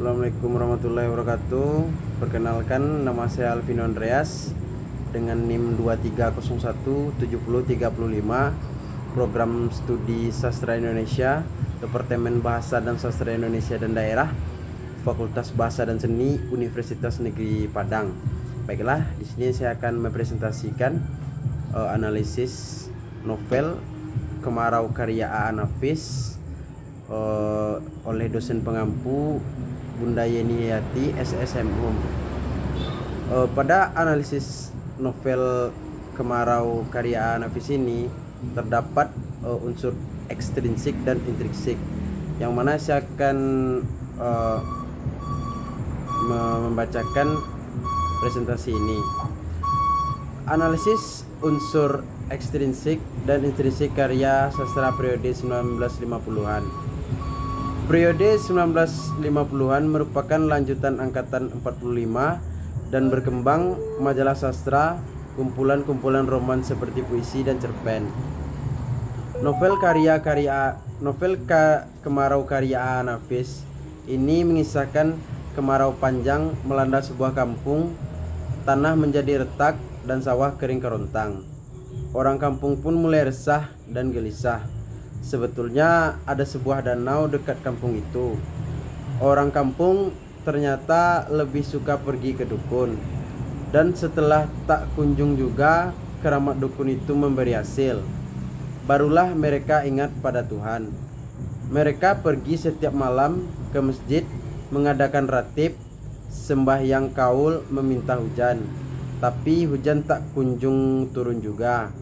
Assalamualaikum warahmatullahi wabarakatuh. Perkenalkan, nama saya Alvino Andreas dengan NIM 23017035, Program Studi Sastra Indonesia, Departemen Bahasa dan Sastra Indonesia dan Daerah, Fakultas Bahasa dan Seni, Universitas Negeri Padang. Baiklah, di sini saya akan mempresentasikan analisis novel Kemarau karya A.A. Nafis oleh dosen pengampu Bunda Yeni Hayati, SSM UM. Pada analisis novel Kemarau karya A.A. Nafis ini terdapat unsur ekstrinsik dan intrinsik, yang mana saya akan membacakan presentasi ini. Analisis unsur ekstrinsik dan intrinsik karya sastra periode 1950-an. Periode 1950-an merupakan lanjutan angkatan 45 dan berkembang majalah sastra, kumpulan-kumpulan roman seperti puisi dan cerpen. Novel Kemarau karya A.A. Nafis ini mengisahkan kemarau panjang melanda sebuah kampung, tanah menjadi retak dan sawah kering kerontang. Orang kampung pun mulai resah dan gelisah. Sebetulnya ada sebuah danau dekat kampung itu. Orang kampung ternyata lebih suka pergi ke dukun. Dan setelah tak kunjung juga keramat dukun itu memberi hasil, barulah mereka ingat pada Tuhan. Mereka pergi setiap malam ke masjid, mengadakan ratib, sembahyang kaul, meminta hujan. Tapi hujan tak kunjung turun juga.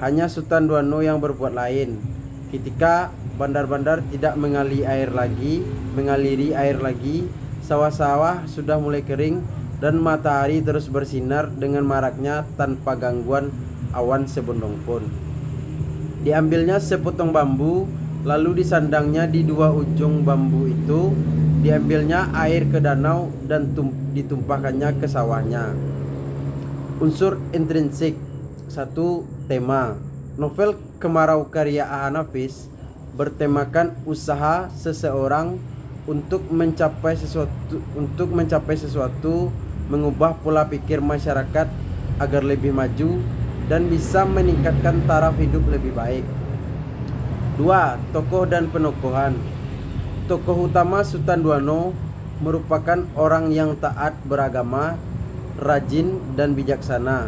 Hanya Sultan Duano yang berbuat lain. Ketika bandar-bandar tidak mengaliri air lagi, sawah-sawah sudah mulai kering dan matahari terus bersinar dengan maraknya tanpa gangguan awan sebondong pun. Diambilnya sepotong bambu, lalu disandangnya di dua ujung bambu itu, diambilnya air ke danau dan ditumpahkannya ke sawahnya. Unsur intrinsik. 1. Tema. Novel Kemarau karya A.A. Nafis bertemakan usaha seseorang untuk mencapai sesuatu, mengubah pola pikir masyarakat agar lebih maju dan bisa meningkatkan taraf hidup lebih baik. 2. Tokoh dan penokohan. Tokoh utama Sultan Duano merupakan orang yang taat beragama, rajin dan bijaksana.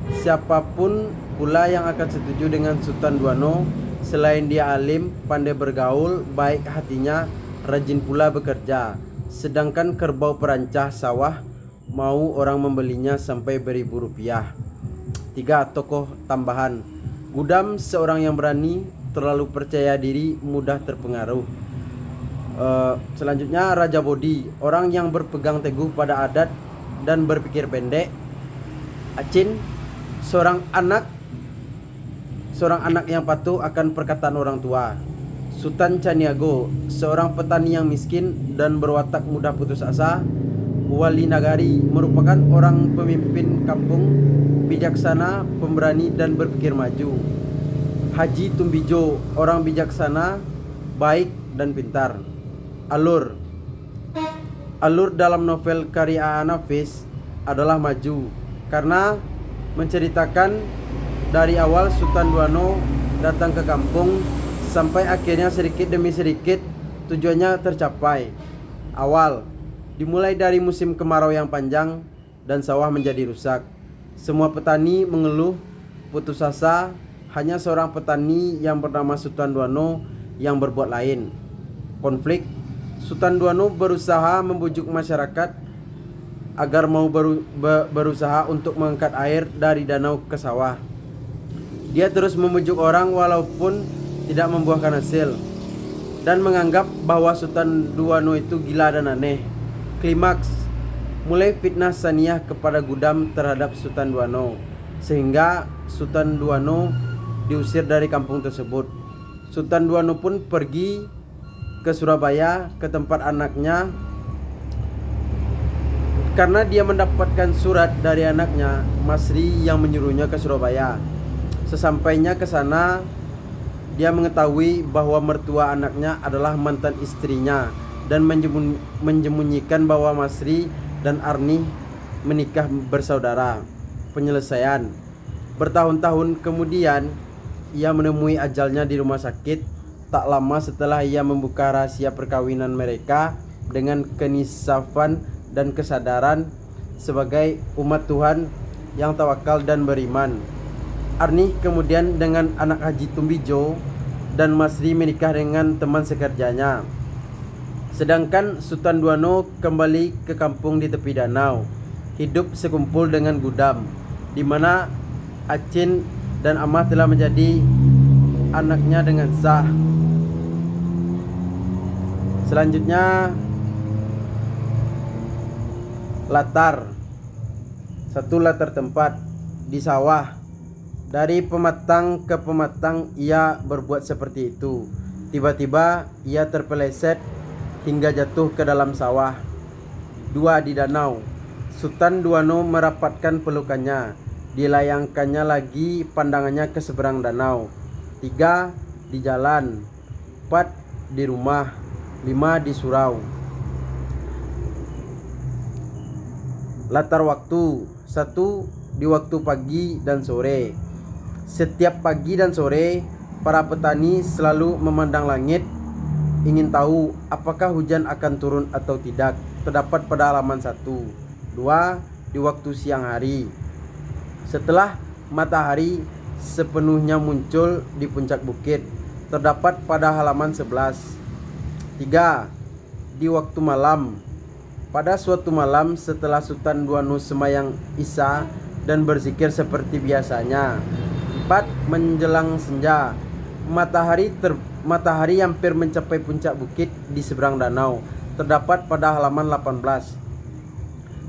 Siapapun pula yang akan setuju dengan Sultan Duano, selain dia alim, pandai bergaul, baik hatinya, rajin pula bekerja. Sedangkan kerbau perancah sawah mau orang membelinya sampai beribu rupiah. 3. Tokoh tambahan. Gudam seorang yang berani, terlalu percaya diri, mudah terpengaruh. Selanjutnya Raja Bodi, orang yang berpegang teguh pada adat dan berpikir pendek. Acin, seorang anak yang patuh akan perkataan orang tua. Sultan Caniago, seorang petani yang miskin dan berwatak mudah putus asa. Wali Nagari merupakan orang pemimpin kampung, bijaksana, pemberani dan berpikir maju. Haji Tumbijo, orang bijaksana, baik dan pintar. Alur dalam novel karya A.A. Nafis adalah maju, karena menceritakan dari awal Sultan Duano datang ke kampung sampai akhirnya sedikit demi sedikit tujuannya tercapai. Awal dimulai dari musim kemarau yang panjang dan sawah menjadi rusak. Semua petani mengeluh, putus asa. Hanya seorang petani yang bernama Sultan Duano yang berbuat lain. Konflik. Sultan Duano berusaha membujuk masyarakat agar mau berusaha untuk mengangkat air dari danau ke sawah. Dia terus membujuk orang walaupun tidak membuahkan hasil, dan menganggap bahwa Sultan Duano itu gila dan aneh. Klimaks. Mulai fitnah Saniyah kepada Gudam terhadap Sultan Duano, sehingga Sultan Duano diusir dari kampung tersebut. Sultan Duano pun pergi ke Surabaya ke tempat anaknya karena dia mendapatkan surat dari anaknya, Masri, yang menyuruhnya ke Surabaya. Sesampainya ke sana, dia mengetahui bahwa mertua anaknya adalah mantan istrinya dan menyembunyikan bahwa Masri dan Arni menikah bersaudara. Penyelesaian. Bertahun-tahun kemudian ia menemui ajalnya di rumah sakit. Tak lama setelah ia membuka rahasia perkawinan mereka dengan kenisafan dan kesadaran sebagai umat Tuhan yang tawakal dan beriman. Arni kemudian dengan anak Haji Tumbijo dan Masri menikah dengan teman sekerjanya. Sedangkan Sultan Duano kembali ke kampung di tepi danau, hidup sekumpul dengan Gudam, di mana Acin dan Amah telah menjadi anaknya dengan sah. Selanjutnya latar. Satu, latar tempat di sawah. Dari pematang ke pematang ia berbuat seperti itu. Tiba-tiba ia terpeleset hingga jatuh ke dalam sawah. 2, di danau. Sultan Duano merapatkan pelukannya, dilayangkannya lagi pandangannya ke seberang danau. 3, di jalan. 4, di rumah. 5, di surau. Latar waktu. 1, di waktu pagi dan sore. Setiap pagi dan sore para petani selalu memandang langit, ingin tahu apakah hujan akan turun atau tidak. Terdapat pada halaman 1. 2, di waktu siang hari. Setelah matahari sepenuhnya muncul di puncak bukit. Terdapat pada halaman 11. 3, di waktu malam. Pada suatu malam setelah Sultan Duano sembahyang Isya dan berzikir seperti biasanya. 4, menjelang senja. Matahari hampir mencapai puncak bukit di seberang danau. Terdapat pada halaman 18.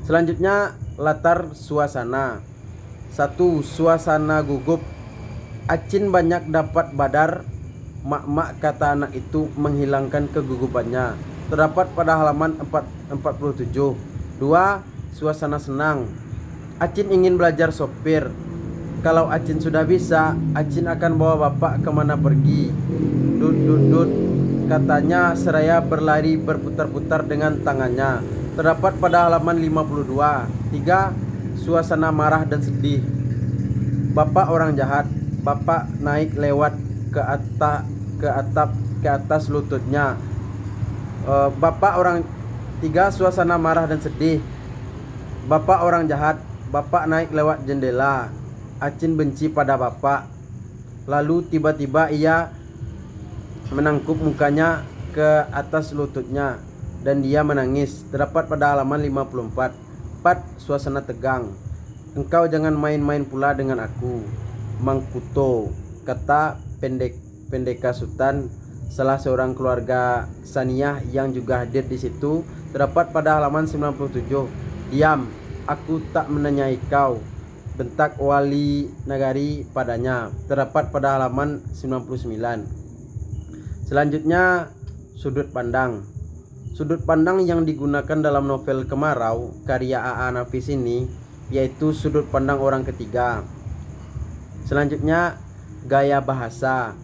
Selanjutnya latar suasana. 1, suasana gugup. Acin banyak dapat badar. Mak-mak kata anak itu menghilangkan kegugupannya. Terdapat pada halaman 47. 2, suasana senang. Acin ingin belajar sopir. Kalau Acin sudah bisa, Acin akan bawa bapak kemana pergi. Dut dut dut, katanya seraya berlari berputar-putar dengan tangannya. Terdapat pada halaman 52. 3, suasana marah dan sedih. Bapak orang jahat. Bapak naik lewat ke atas lututnya. Bapak orang 3, suasana marah dan sedih. Bapak orang jahat. Bapak naik lewat jendela. Acin benci pada bapak. Lalu tiba-tiba ia menangkup mukanya ke atas lututnya dan dia menangis. Terdapat pada halaman 54. 4, suasana tegang. Engkau jangan main-main pula dengan aku, Mangkuto, kata pendeka Sultan, salah seorang keluarga Saniyah yang juga hadir di situ. Terdapat pada halaman 97. Diam, aku tak menanyai kau, bentak wali nagari padanya. Terdapat pada halaman 99. Selanjutnya sudut pandang. Sudut pandang yang digunakan dalam novel Kemarau karya A.A. Nafis ini yaitu sudut pandang orang ketiga. Selanjutnya gaya bahasa.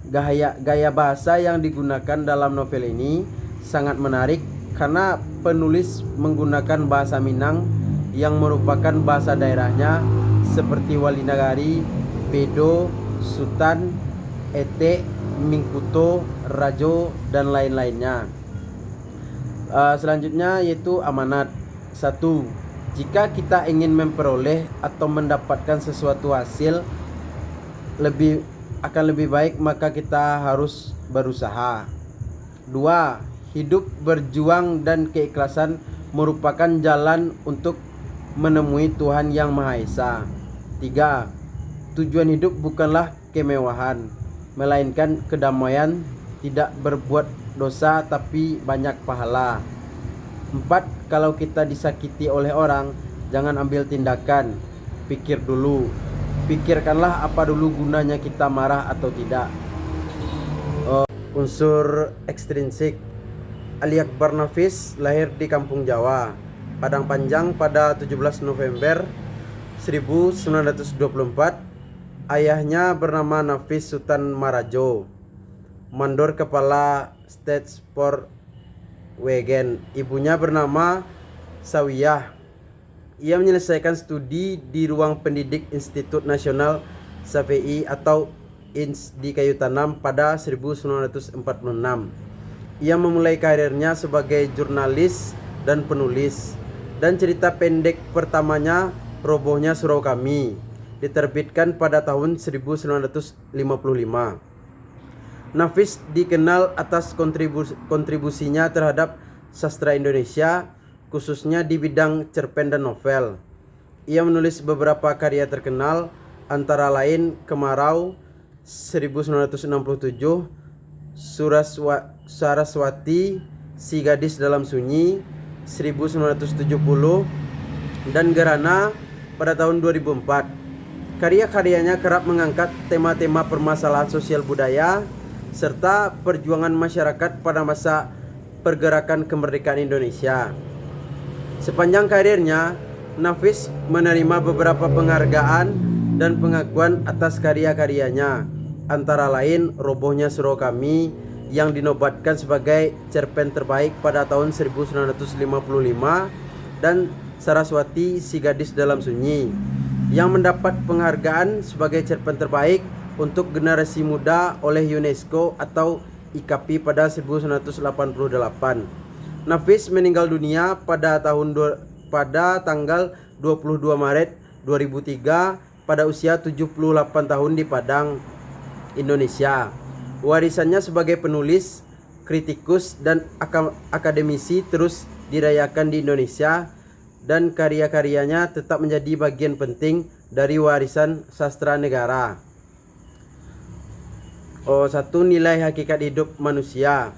Gaya bahasa yang digunakan dalam novel ini sangat menarik karena penulis menggunakan bahasa Minang yang merupakan bahasa daerahnya seperti Wali Nagari, Bedo, Sutan, Ete, Mingkuto, Rajo, dan lain-lainnya. Selanjutnya yaitu amanat. 1, jika kita ingin memperoleh atau mendapatkan sesuatu hasil akan lebih baik, maka kita harus berusaha. 2, hidup berjuang dan keikhlasan merupakan jalan untuk menemui Tuhan Yang Maha Esa. 3, tujuan hidup bukanlah kemewahan, melainkan kedamaian, tidak berbuat dosa tapi banyak pahala. 4, kalau kita disakiti oleh orang, jangan ambil tindakan, pikir dulu. Pikirkanlah apa dulu gunanya kita marah atau tidak. Unsur ekstrinsik. Ali Akbar Nafis lahir di Kampung Jawa, Padang Panjang pada 17 November 1924. Ayahnya bernama Nafis Sultan Marajo, mandor kepala State Sport Wegen. Ibunya bernama Sawiyah. Ia menyelesaikan studi di ruang pendidik Institut Nasional Safei atau INS di Kayu Tanam pada 1946. Ia memulai karirnya sebagai jurnalis dan penulis, dan cerita pendek pertamanya Robohnya Surau Kami diterbitkan pada tahun 1955. Nafis dikenal atas kontribusinya terhadap sastra Indonesia, khususnya di bidang cerpen dan novel. Ia menulis beberapa karya terkenal, antara lain Kemarau 1967, Saraswati, Si Gadis Dalam Sunyi 1970, dan Gerhana pada tahun 2004. Karya-karyanya kerap mengangkat tema-tema permasalahan sosial budaya serta perjuangan masyarakat pada masa pergerakan kemerdekaan Indonesia. Sepanjang karirnya, Nafis menerima beberapa penghargaan dan pengakuan atas karya-karyanya, antara lain Robohnya Surau Kami yang dinobatkan sebagai cerpen terbaik pada tahun 1955 dan Saraswati, Si Gadis Dalam Sunyi yang mendapat penghargaan sebagai cerpen terbaik untuk generasi muda oleh UNESCO atau IKAPI pada 1988. Nafis meninggal dunia pada tanggal 22 Maret 2003 pada usia 78 tahun di Padang, Indonesia. Warisannya sebagai penulis, kritikus, dan akademisi terus dirayakan di Indonesia, dan karya-karyanya tetap menjadi bagian penting dari warisan sastra negara. Satu, nilai hakikat hidup manusia.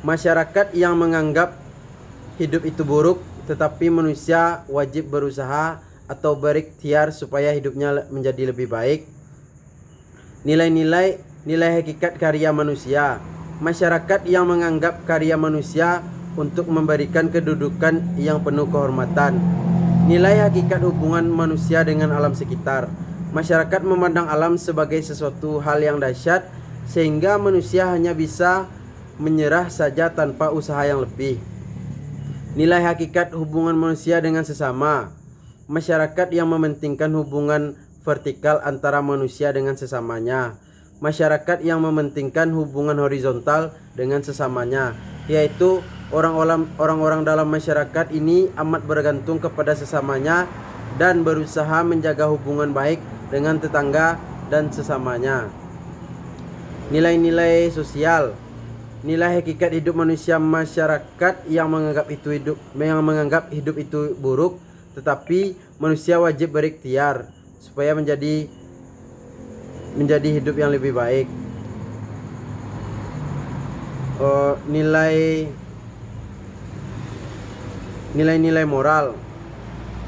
Masyarakat yang menganggap hidup itu buruk, tetapi manusia wajib berusaha atau berikhtiar supaya hidupnya menjadi lebih baik. Nilai hakikat karya manusia. Masyarakat yang menganggap karya manusia untuk memberikan kedudukan yang penuh kehormatan. Nilai hakikat hubungan manusia dengan alam sekitar. Masyarakat memandang alam sebagai sesuatu hal yang dahsyat, sehingga manusia hanya bisa menyerah saja tanpa usaha yang lebih. Nilai hakikat hubungan manusia dengan sesama. Masyarakat yang mementingkan hubungan vertikal antara manusia dengan sesamanya. Masyarakat yang mementingkan hubungan horizontal dengan sesamanya, yaitu orang-orang dalam masyarakat ini amat bergantung kepada sesamanya dan berusaha menjaga hubungan baik dengan tetangga dan sesamanya. Nilai-nilai sosial. Nilai hakikat hidup manusia. Masyarakat yang menganggap hidup itu buruk, tetapi manusia wajib berikhtiar supaya menjadi hidup yang lebih baik. Nilai-nilai moral.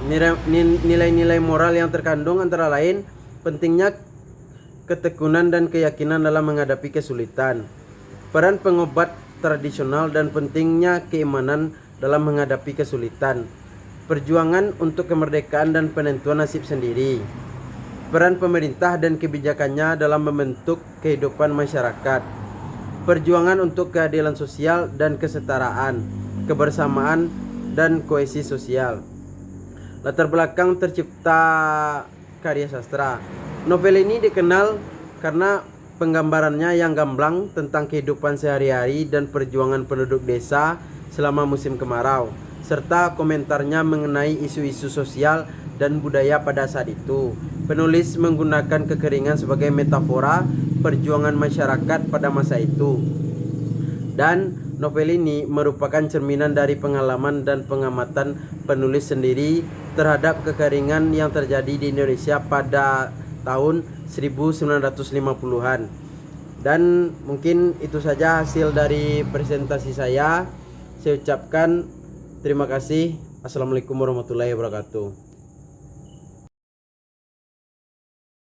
Nilai-nilai moral yang terkandung antara lain pentingnya ketekunan dan keyakinan dalam menghadapi kesulitan, peran pengobat tradisional dan pentingnya keimanan dalam menghadapi kesulitan, perjuangan untuk kemerdekaan dan penentuan nasib sendiri, peran pemerintah dan kebijakannya dalam membentuk kehidupan masyarakat, perjuangan untuk keadilan sosial dan kesetaraan, kebersamaan dan kohesi sosial. Latar belakang tercipta karya sastra. Novel ini dikenal karena penggambarannya yang gamblang tentang kehidupan sehari-hari dan perjuangan penduduk desa selama musim kemarau, serta komentarnya mengenai isu-isu sosial dan budaya pada saat itu. Penulis menggunakan kekeringan sebagai metafora perjuangan masyarakat pada masa itu. Dan novel ini merupakan cerminan dari pengalaman dan pengamatan penulis sendiri terhadap kekeringan yang terjadi di Indonesia pada tahun 1950-an. Dan mungkin itu saja hasil dari presentasi saya. Saya ucapkan terima kasih. Assalamualaikum warahmatullahi wabarakatuh.